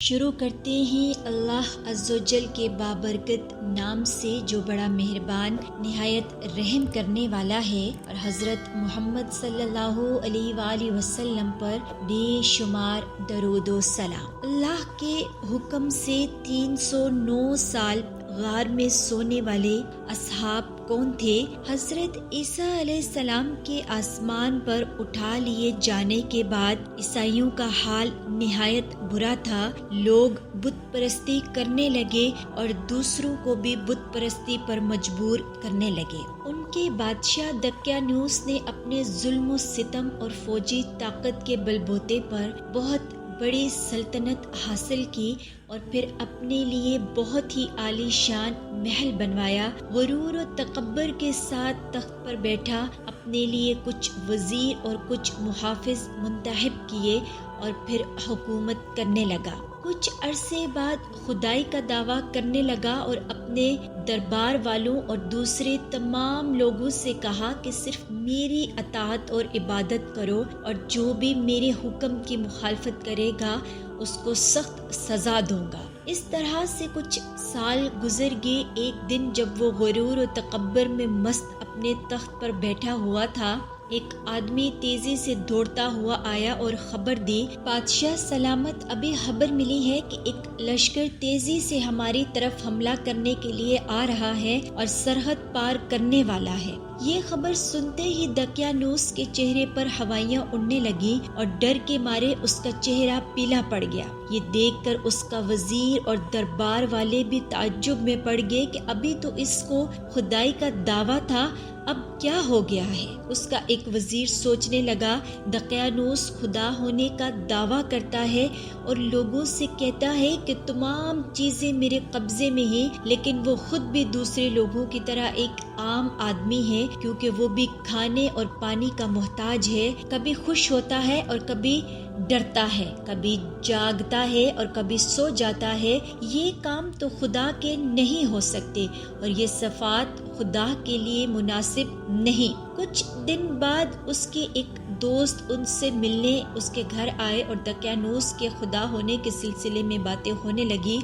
شروع کرتے ہیں اللہ عز و جل کے بابرکت نام سے جو بڑا مہربان نہایت رحم کرنے والا ہے، اور حضرت محمد صلی اللہ علیہ وآلہ وسلم پر بے شمار درود و سلام۔ اللہ کے حکم سے 309 سال غار میں سونے والے اصحاب کون تھے؟ حضرت عیسیٰ علیہ السلام کے آسمان پر اٹھا لیے جانے کے بعد عیسائیوں کا حال نہایت برا تھا۔ لوگ بت پرستی کرنے لگے اور دوسروں کو بھی بت پرستی پر مجبور کرنے لگے۔ ان کے بادشاہ دقیانوس نے اپنے ظلم و ستم اور فوجی طاقت کے بل بوتے پر بہت بڑی سلطنت حاصل کی اور پھر اپنے لیے بہت ہی عالی شان محل بنوایا۔ غرور و تکبر کے ساتھ تخت پر بیٹھا، اپنے لیے کچھ وزیر اور کچھ محافظ منتخب کیے اور پھر حکومت کرنے لگا۔ کچھ عرصے بعد خدائی کا دعویٰ کرنے لگا اور اپنے دربار والوں اور دوسرے تمام لوگوں سے کہا کہ صرف میری اطاعت اور عبادت کرو، اور جو بھی میرے حکم کی مخالفت کرے گا اس کو سخت سزا دوں گا۔ اس طرح سے کچھ سال گزر گئے۔ ایک دن جب وہ غرور و تکبر میں مست اپنے تخت پر بیٹھا ہوا تھا، ایک آدمی تیزی سے دوڑتا ہوا آیا اور خبر دی، بادشاہ سلامت، ابھی خبر ملی ہے کہ ایک لشکر تیزی سے ہماری طرف حملہ کرنے کے لیے آ رہا ہے اور سرحد پار کرنے والا ہے۔ یہ خبر سنتے ہی دقیانوس کے چہرے پر ہوائیاں اڑنے لگی اور ڈر کے مارے اس کا چہرہ پیلا پڑ گیا۔ یہ دیکھ کر اس کا وزیر اور دربار والے بھی تعجب میں پڑ گئے کہ ابھی تو اس کو خدائی کا دعویٰ تھا، اب کیا ہو گیا ہے؟ اس کا ایک وزیر سوچنے لگا، دقیانوس خدا ہونے کا دعویٰ کرتا ہے اور لوگوں سے کہتا ہے کہ تمام چیزیں میرے قبضے میں ہیں، لیکن وہ خود بھی دوسرے لوگوں کی طرح ایک عام آدمی ہے، کیونکہ وہ بھی کھانے اور پانی کا محتاج ہے۔ کبھی خوش ہوتا ہے اور کبھی ڈرتا ہے، کبھی جاگتا ہے اور کبھی سو جاتا ہے۔ یہ کام تو خدا کے نہیں ہو سکتے اور یہ صفات خدا کے لیے مناسب نہیں۔ کچھ دن بعد اس کے ایک دوست ان سے ملنے اس کے گھر آئے اور دقیانوس کے خدا ہونے کے سلسلے میں باتیں ہونے لگی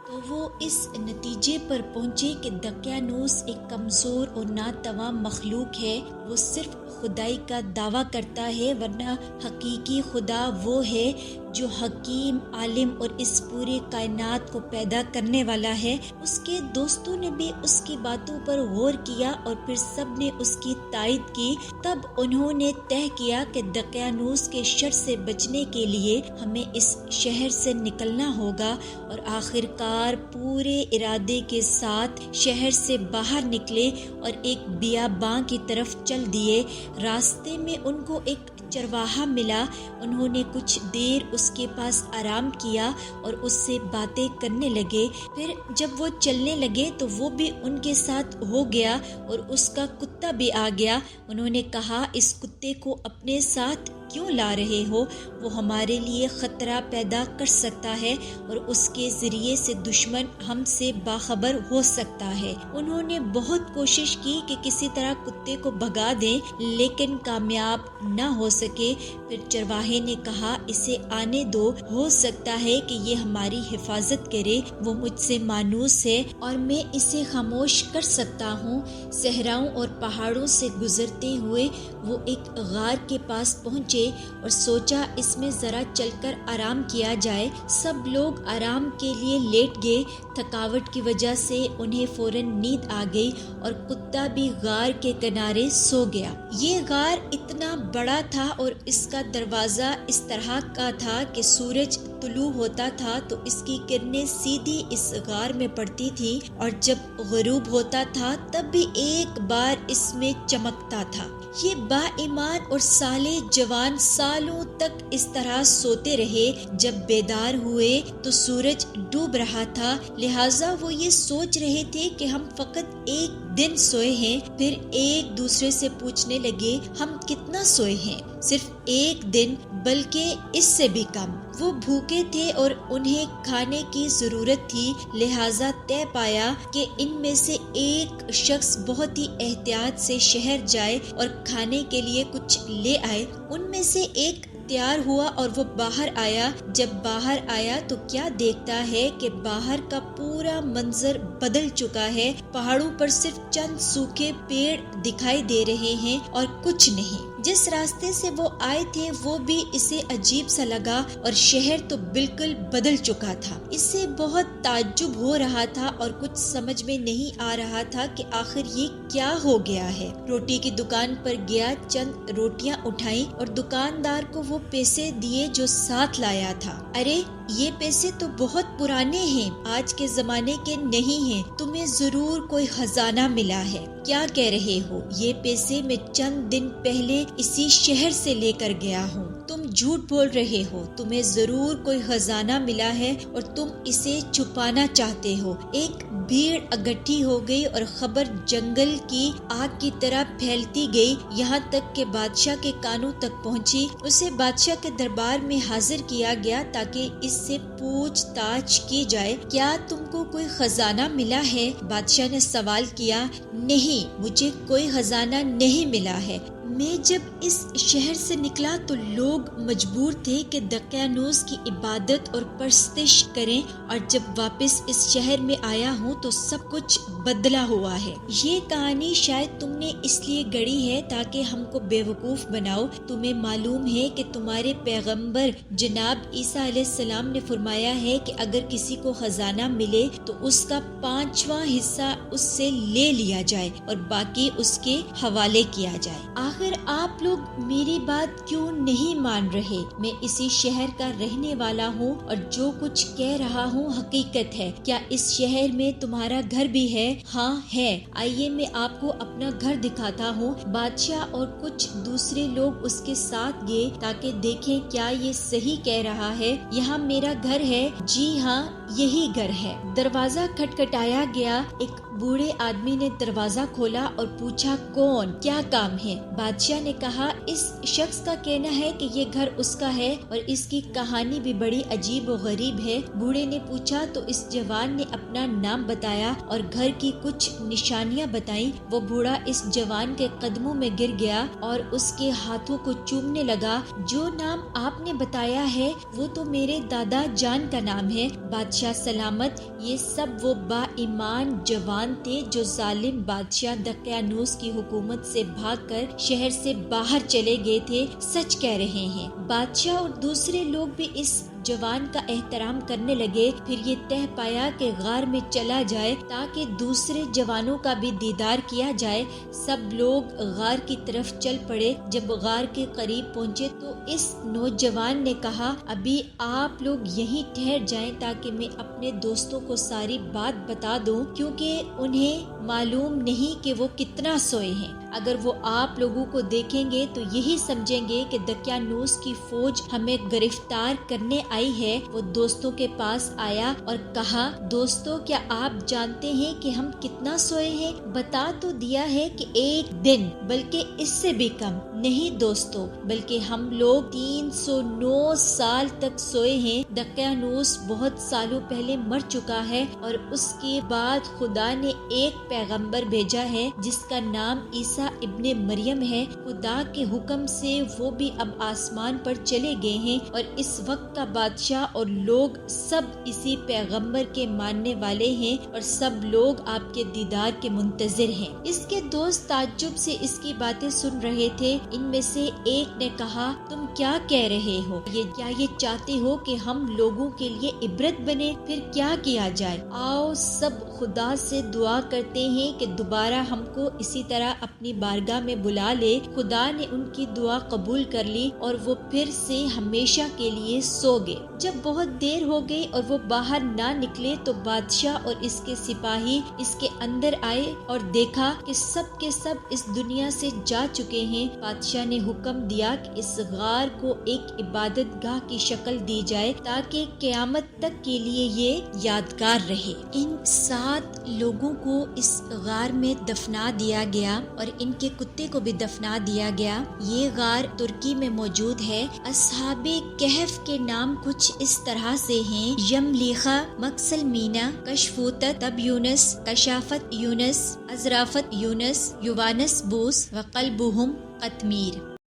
تو وہ اس نتیجے پر پہنچے کہ دقیانوس ایک کمزور اور ناتواں مخلوق ہے۔ وہ صرف خدائی کا دعویٰ کرتا ہے، ورنہ حقیقی خدا وہ ہے جو حکیم، عالم اور اس پورے کائنات کو پیدا کرنے والا ہے۔ اس کے دوستوں نے بھی اس کی باتوں پر غور کیا اور پھر سب نے اس کی تائید کی۔ تب انہوں نے طے کیا کہ دقیانوس کے شر سے بچنے کے لیے ہمیں اس شہر سے نکلنا ہوگا، اور آخر کار پورے ارادے کے ساتھ شہر سے باہر نکلے اور ایک بیاباں کی طرف چل دیے۔ راستے میں ان کو ایک چرواہا ملا۔ انہوں نے کچھ دیر اس کے پاس آرام کیا اور اس سے باتیں کرنے لگے۔ پھر جب وہ چلنے لگے تو وہ بھی ان کے ساتھ ہو گیا اور اس کا کتا بھی آ گیا۔ انہوں نے کہا، اس کتے کو اپنے ساتھ کیوں لا رہے ہو؟ وہ ہمارے لیے خطرہ پیدا کر سکتا ہے اور اس کے ذریعے سے دشمن ہم سے باخبر ہو سکتا ہے۔ انہوں نے بہت کوشش کی کہ کسی طرح کتے کو بھگا دیں، لیکن کامیاب نہ ہو سکے۔ پھر چرواہے نے کہا، اسے آنے دو، ہو سکتا ہے کہ یہ ہماری حفاظت کرے۔ وہ مجھ سے مانوس ہے اور میں اسے خاموش کر سکتا ہوں۔ صحراؤں اور پہاڑوں سے گزرتے ہوئے وہ ایک غار کے پاس پہنچے اور سوچا اس میں ذرا چل کر آرام کیا جائے۔ سب لوگ آرام کے لیے لیٹ گئے۔ تھکاوٹ کی وجہ سے انہیں فوراً نیند آ گئی اور کتا بھی غار کے کنارے سو گیا۔ یہ غار اتنا بڑا تھا اور اس کا دروازہ اس طرح کا تھا کہ سورج طلوع ہوتا تھا تو اس کی کرنیں سیدھی اس غار میں پڑتی تھی، اور جب غروب ہوتا تھا تب بھی ایک بار اس میں چمکتا تھا۔ یہ با ایمان اور صالح جوان سالوں تک اس طرح سوتے رہے۔ جب بیدار ہوئے تو سورج ڈوب رہا تھا، لہٰذا وہ یہ سوچ رہے تھے کہ ہم فقط ایک دن سوئے ہیں۔ پھر ایک دوسرے سے پوچھنے لگے، ہم کتنا سوئے ہیں؟ صرف ایک دن، بلکہ اس سے بھی کم۔ وہ بھوکے تھے اور انہیں کھانے کی ضرورت تھی، لہٰذا طے پایا کہ ان میں سے ایک شخص بہت ہی احتیاط سے شہر جائے اور کھانے کے لیے کچھ لے آئے۔ ان میں سے ایک تیار ہوا اور وہ باہر آیا۔ جب باہر آیا تو کیا دیکھتا ہے کہ باہر کا پورا منظر بدل چکا ہے۔ پہاڑوں پر صرف چند سوکھے پیڑ دکھائی دے رہے ہیں اور کچھ نہیں۔ جس راستے سے وہ آئے تھے وہ بھی اسے عجیب سا لگا اور شہر تو بالکل بدل چکا تھا۔ اسے بہت تعجب ہو رہا تھا اور کچھ سمجھ میں نہیں آ رہا تھا کہ آخر یہ کیا ہو گیا ہے۔ روٹی کی دکان پر گیا، چند روٹیاں اٹھائیں اور دکاندار کو وہ پیسے دیے جو ساتھ لایا تھا۔ ارے یہ پیسے تو بہت پرانے ہیں، آج کے زمانے کے نہیں ہیں، تمہیں ضرور کوئی خزانہ ملا ہے۔ کیا کہہ رہے ہو؟ یہ پیسے میں چند دن پہلے اسی شہر سے لے کر گیا ہوں۔ تم جھوٹ بول رہے ہو، تمہیں ضرور کوئی خزانہ ملا ہے اور تم اسے چھپانا چاہتے ہو۔ ایک بھیڑ اکٹھی ہو گئی اور خبر جنگل کی آگ کی طرح پھیلتی گئی، یہاں تک کہ بادشاہ کے کانوں تک پہنچی۔ اسے بادشاہ کے دربار میں حاضر کیا گیا تاکہ اس سے پوچھ تاچھ کی جائے۔ کیا تم کو کوئی خزانہ ملا ہے؟ بادشاہ نے سوال کیا۔ نہیں، مجھے کوئی خزانہ نہیں ملا ہے۔ میں جب اس شہر سے نکلا تو لوگ مجبور تھے کہ دقیانوس کی عبادت اور پرستش کریں، اور جب واپس اس شہر میں آیا ہوں تو سب کچھ بدلا ہوا ہے۔ یہ کہانی شاید تم نے اس لیے گڑھی ہے تاکہ ہم کو بیوقوف بناؤ۔ تمہیں معلوم ہے کہ تمہارے پیغمبر جناب عیسیٰ علیہ السلام نے فرمایا ہے کہ اگر کسی کو خزانہ ملے تو اس کا 5واں حصہ اس سے لے لیا جائے اور باقی اس کے حوالے کیا جائے۔ آخر آپ لوگ میری بات کیوں نہیں مان رہے؟ میں اسی شہر کا رہنے والا ہوں اور جو کچھ کہہ رہا ہوں حقیقت ہے۔ کیا اس شہر میں تمہارا گھر بھی ہے؟ ہاں ہے، آئیے میں آپ کو اپنا گھر دکھاتا ہوں۔ بادشاہ اور کچھ دوسرے لوگ اس کے ساتھ گئے تاکہ دیکھیں کیا یہ صحیح کہہ رہا ہے۔ یہاں میرا گھر ہے، جی ہاں یہی گھر ہے۔ دروازہ کھٹکھٹایا گیا، ایک بوڑھے آدمی نے دروازہ کھولا اور پوچھا کون؟ کیا کام ہے؟ بادشاہ نے کہا اس شخص کا کہنا ہے کہ یہ گھر اس کا ہے اور اس کی کہانی بھی بڑی عجیب و غریب ہے۔ بوڑھے نے پوچھا تو اس جوان نے اپنا نام بتایا اور گھر کی کچھ نشانیاں بتائیں۔ وہ بوڑھا اس جوان کے قدموں میں گر گیا اور اس کے ہاتھوں کو چومنے لگا۔ جو نام آپ نے بتایا ہے وہ تو میرے دادا جان کا نام ہے۔ بادشاہ سلامت، یہ سب وہ با ایمان جوان تھے جو ظالم بادشاہ دقیانوس کی حکومت سے بھاگ کر شہر سے باہر چلے گئے تھے، سچ کہہ رہے ہیں۔ بادشاہ اور دوسرے لوگ بھی اس جوان کا احترام کرنے لگے۔ پھر یہ طے پایا کہ غار میں چلا جائے تاکہ دوسرے جوانوں کا بھی دیدار کیا جائے۔ سب لوگ غار کی طرف چل پڑے۔ جب غار کے قریب پہنچے تو اس نوجوان نے کہا ابھی آپ لوگ یہیں ٹھہر جائیں تاکہ میں اپنے دوستوں کو ساری بات بتا دوں، کیونکہ انہیں معلوم نہیں کہ وہ کتنا سوئے ہیں۔ اگر وہ آپ لوگوں کو دیکھیں گے تو یہی سمجھیں گے کہ دقیانوس کی فوج ہمیں گرفتار کرنے آئی ہے۔ وہ دوستوں کے پاس آیا اور کہا دوستو، کیا آپ جانتے ہیں کہ ہم کتنا سوئے ہیں؟ بتا تو دیا ہے کہ 1 دن، بلکہ اس سے بھی کم نہیں دوستو، بلکہ ہم لوگ 309 سال تک سوئے ہیں۔ دقیانوس بہت سالوں پہلے مر چکا ہے اور اس کے بعد خدا نے ایک پیغمبر بھیجا ہے جس کا نام عیسیٰ ابن مریم ہے۔ خدا کے حکم سے وہ بھی اب آسمان پر چلے گئے ہیں اور اس وقت کا بادشاہ اور لوگ سب اسی پیغمبر کے ماننے والے ہیں اور سب لوگ آپ کے دیدار کے منتظر ہیں۔ اس کے دوست تعجب سے اس کی باتیں سن رہے تھے۔ ان میں سے ایک نے کہا تم کیا کہہ رہے ہو؟ کیا یہ چاہتے ہو کہ ہم لوگوں کے لیے عبرت بنے؟ پھر کیا کیا جائے؟ آؤ سب خدا سے دعا کرتے ہیں کہ دوبارہ ہم کو اسی طرح اپنی بارگاہ میں بلا لے۔ خدا نے ان کی دعا قبول کر لی اور وہ پھر سے ہمیشہ کے لیے سو گئے۔ جب بہت دیر ہو گئی اور وہ باہر نہ نکلے تو بادشاہ اور اس کے سپاہی اس کے اندر آئے اور دیکھا کہ سب کے سب اس دنیا سے جا چکے ہیں۔ بادشاہ نے حکم دیا کہ اس غار کو ایک عبادت گاہ کی شکل دی جائے تاکہ قیامت تک کے لیے یہ یادگار رہے۔ ان 7 لوگوں کو اس غار میں دفنا دیا گیا اور ان کے کتے کو بھی دفنا دیا گیا۔ یہ غار ترکی میں موجود ہے۔ اصحاب کہف کے نام کچھ اس طرح سے ہیں: یملیخہ، مکسل مینا، کشفوتت، تب یونس، کشافت یونس، ازرافت یونس، یوانس بوس، وقلبہم قطمیر۔